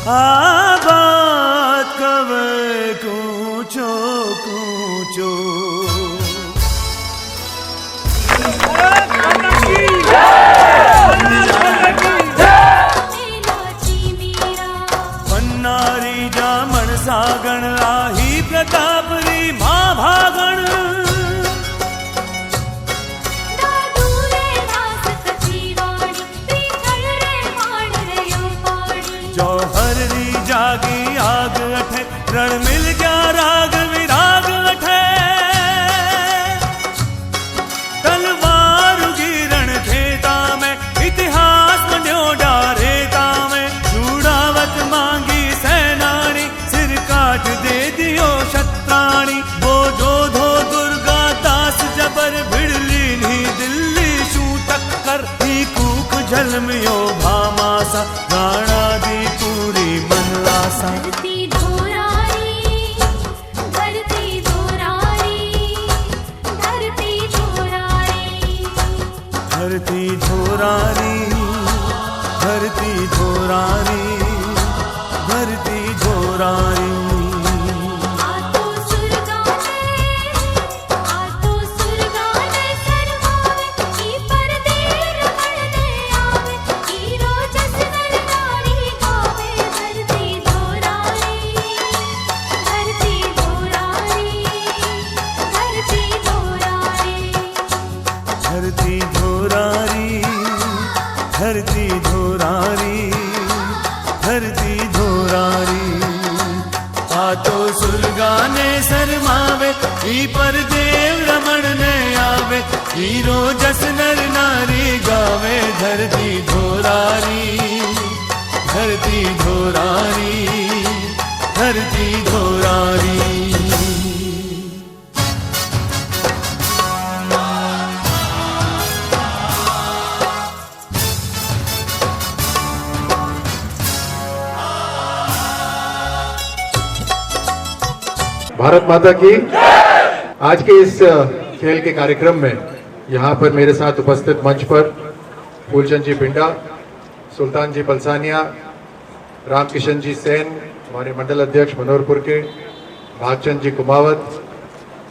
आबाद कवे कूचो कूचो पन्नारी जामण सागण आही प्रतापरी मां भागण जौहर री जागी आग अठे रण मिल गया राग विराग अठे तलवार गिरण खेता में इतिहास मंड्यो डारेता में चूड़ावत मांगी सेनानी सिर काट दे दियो शत्राणी वो जोधो दुर्गा दास जबर भिड़ली नी दिल्ली शू टक्कर ही कूक झलमियो भामासा गाना दी पूरी मनलासा धरती धोरारी धरती धोरारी धरती धोरारी धरती धोरारी धरती धोरारी धरती धोरारी आतो सुरगाने सरमावे की परदेर मरने आवे हीरो जसनर नारी गावे धरती धोरारी धरती धोरारी धरती धोरारी धरती धोरारी धरती धोरारी धरती धोरारी आतो सुरगाने सरमावे ई पर देव रमण ने आवे हीरो जस नर नारी गावे धरती धोरारी धरती धोरारी धरती धोरारी भारत माता की। आज के इस खेल के कार्यक्रम में यहाँ पर मेरे साथ उपस्थित मंच पर फूलचंद जी पिंडा, सुल्तान जी पलसानिया, रामकिशन जी सेन, हमारे मंडल अध्यक्ष मनोहरपुर के, भागचंद जी कुमावत,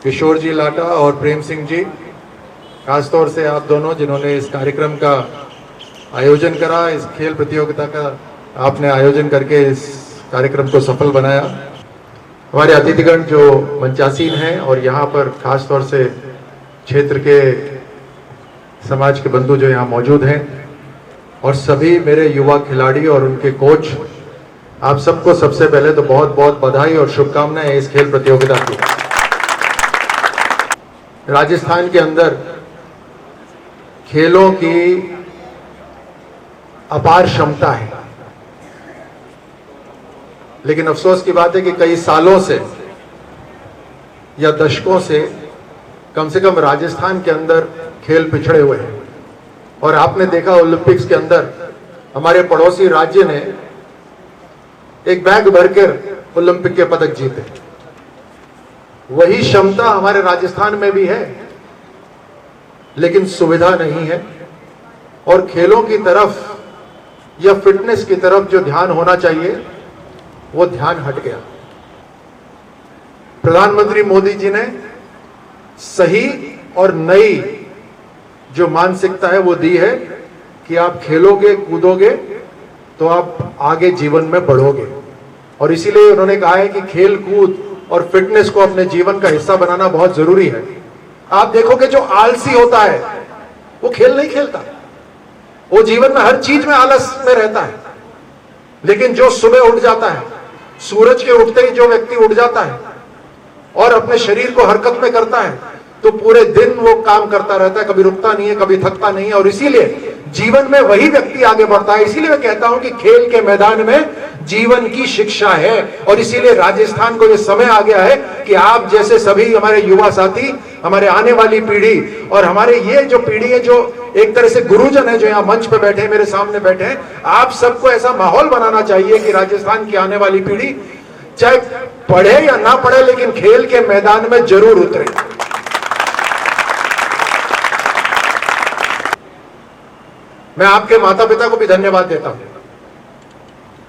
किशोर जी लाटा और प्रेम सिंह जी, खासतौर से आप दोनों जिन्होंने इस कार्यक्रम का आयोजन करा, इस खेल प्रतियोगिता का आपने आयोजन करके इस कार्यक्रम को सफल बनाया। हमारे अतिथिगण जो मंचासीन हैं और यहाँ पर खास तौर से क्षेत्र के समाज के बंधु जो यहाँ मौजूद हैं और सभी मेरे युवा खिलाड़ी और उनके कोच, आप सबको सबसे पहले तो बहुत बहुत बधाई और शुभकामनाएं इस खेल प्रतियोगिता की। राजस्थान के अंदर खेलों की अपार क्षमता है, लेकिन अफसोस की बात है कि कई सालों से या दशकों से कम राजस्थान के अंदर खेल पिछड़े हुए हैं। और आपने देखा ओलंपिक्स के अंदर हमारे पड़ोसी राज्य ने एक बैग भरकर ओलंपिक के पदक जीते। वही क्षमता हमारे राजस्थान में भी है, लेकिन सुविधा नहीं है और खेलों की तरफ या फिटनेस की तरफ जो ध्यान होना चाहिए वो ध्यान हट गया। प्रधानमंत्री मोदी जी ने सही और नई जो मानसिकता है वो दी है कि आप खेलोगे कूदोगे तो आप आगे जीवन में बढ़ोगे, और इसीलिए उन्होंने कहा है कि खेल कूद और फिटनेस को अपने जीवन का हिस्सा बनाना बहुत जरूरी है। आप देखोगे जो आलसी होता है वो खेल नहीं खेलता, वो जीवन में हर चीज में आलस में रहता है। लेकिन जो सुबह उठ जाता है, सूरज के उठते ही जो व्यक्ति उठ जाता है और अपने शरीर को हरकत में करता है, तो पूरे दिन वो काम करता रहता है, कभी रुकता नहीं है, कभी थकता नहीं है, और इसीलिए जीवन में वही व्यक्ति आगे बढ़ता है। इसीलिए मैं कहता हूं कि खेल के मैदान में जीवन की शिक्षा है, और इसीलिए राजस्थान को यह समय आ गया है कि आप जैसे सभी हमारे युवा साथी, हमारे आने वाली पीढ़ी और हमारे ये जो पीढ़ी है, जो एक तरह से गुरुजन है, जो यहाँ मंच पे बैठे हैं, मेरे सामने बैठे हैं, आप सबको ऐसा माहौल बनाना चाहिए कि राजस्थान की आने वाली पीढ़ी चाहे पढ़े या ना पढ़े, लेकिन खेल के मैदान में जरूर उतरे। मैं आपके माता पिता को भी धन्यवाद देता हूं।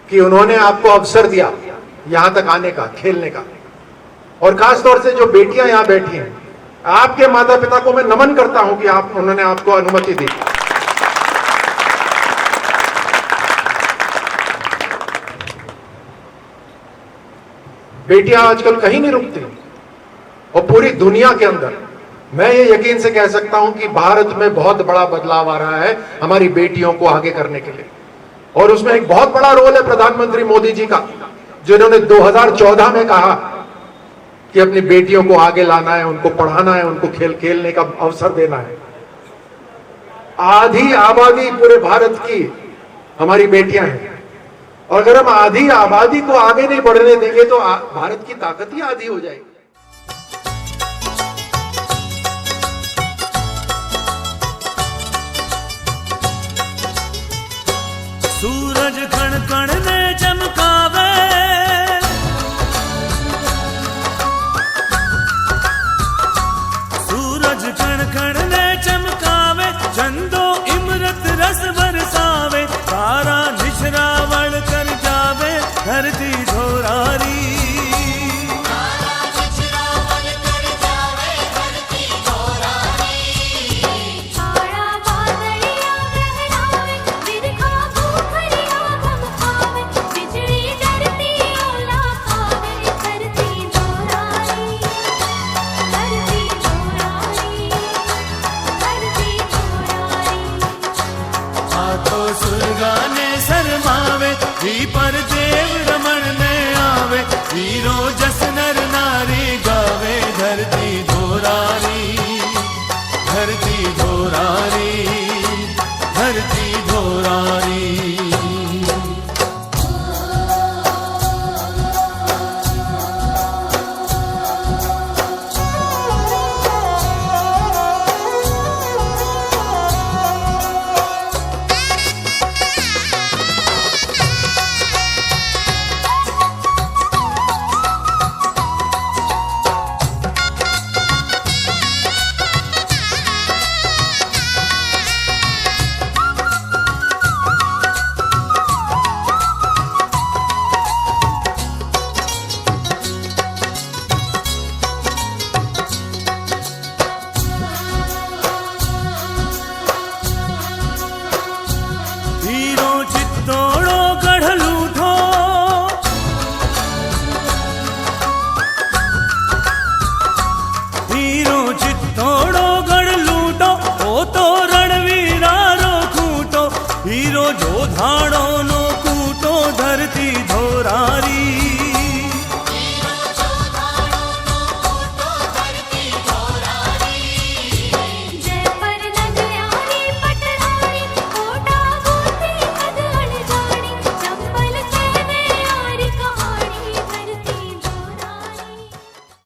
कि उन्होंने आपको अवसर दिया यहां तक आने का, खेलने का। और खास तौर से जो बेटियां यहां बैठी हैं, आपके माता पिता को मैं नमन करता हूं कि उन्होंने आपको अनुमति दी। बेटियां आजकल कहीं नहीं रुकती, और पूरी दुनिया के अंदर मैं ये यकीन से कह सकता हूं कि भारत में बहुत बड़ा बदलाव आ रहा है हमारी बेटियों को आगे करने के लिए। और उसमें एक बहुत बड़ा रोल है प्रधानमंत्री मोदी जी का, जिन्होंने 2014 में कहा कि अपनी बेटियों को आगे लाना है, उनको पढ़ाना है, उनको खेलने का अवसर देना है। आधी आबादी पूरे भारत की हमारी बेटियां हैं, और अगर हम आधी आबादी को आगे नहीं बढ़ने देंगे तो भारत की ताकत ही आधी हो जाएगी। सूरज कण कण ने चमकावे, सूरज कण कण ने चमकावे, चंदो इमरत रस बरसावे, तारा निश्रावण कर जावे धरती धोरारी। काला बादलिया गहरावे, बिरखा भूखरिया धमकावे, बिजली डरती ओला खावे, धरती धोरारी, धरती धोरारी, धरती धोरारी। आतो सुरगाने शरमावे, ही पर देव रमण ने आवे, वीरो जस नर नारी गावे धरती धोरारी, धरती धोरारी, धरती धोरारी। हीरो चित्तोड़ो गढ़ लूठो, हीरो चित्तोड़ो गढ़ लूटो, ओ तो रणवीरारो खूटो, हीरो जो धाड़ो नो कूटो धरती धोरारी।